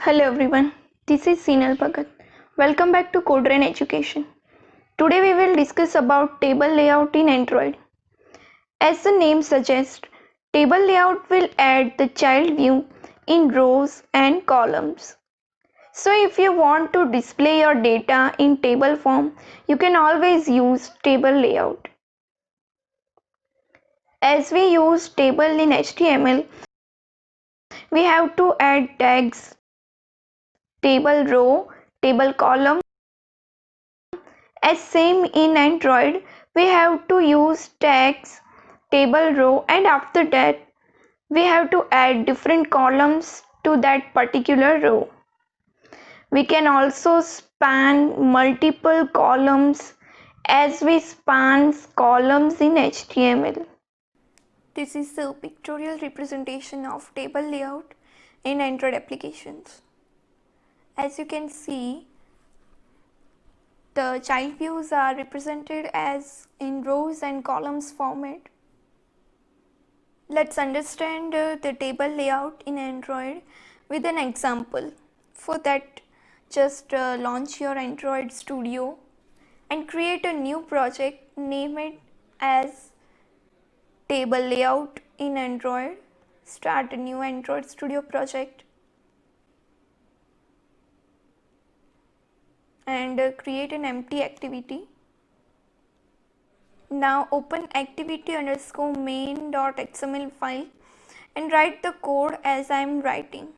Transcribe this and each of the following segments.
Hello everyone, this is Sinal Bhagat. Welcome back to Codebrain Education. Today we will discuss about table layout in Android. As the name suggests, table layout will add the child view in rows and columns. So if you want to display your data in table form, you can always use table layout. As we use table in HTML, we have to add tags, table row, table column. As same in Android, we have to use tags, table row, and after that we have to add different columns to that particular row. We can also span multiple columns as we span columns in HTML. This is the pictorial representation of table layout in Android applications. As you can see, the child views are represented as in rows and columns format. Let's understand the table layout in Android with an example. For that, just launch your Android Studio and create a new project, name it as table layout in Android. Start a new Android Studio project and create an empty activity. Now open activity_main.xml file and write the code as I am writing.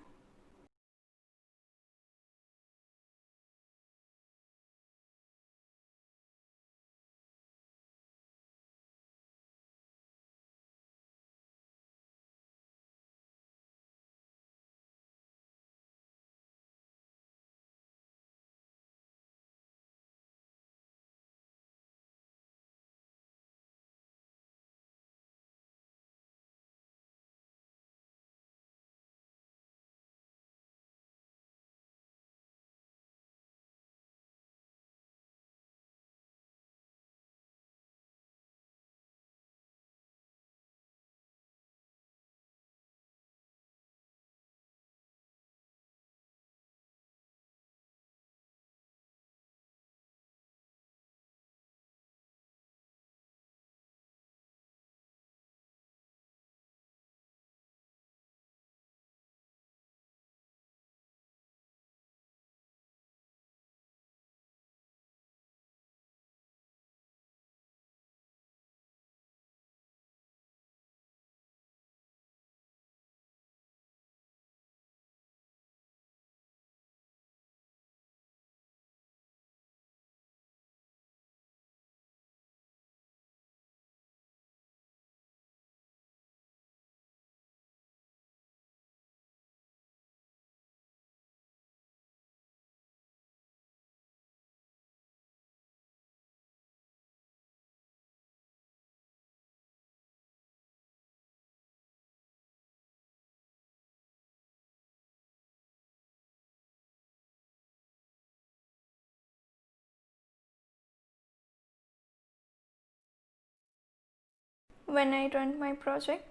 When I run my project,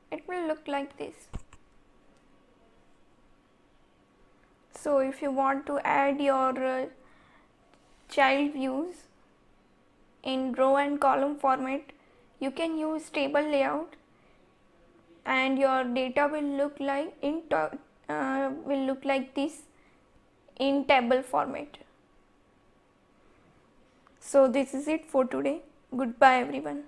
it will look like this. So if you want to add your child views in row and column format, you can use table layout and your data will look like this in table format. So this is it for today. Goodbye everyone.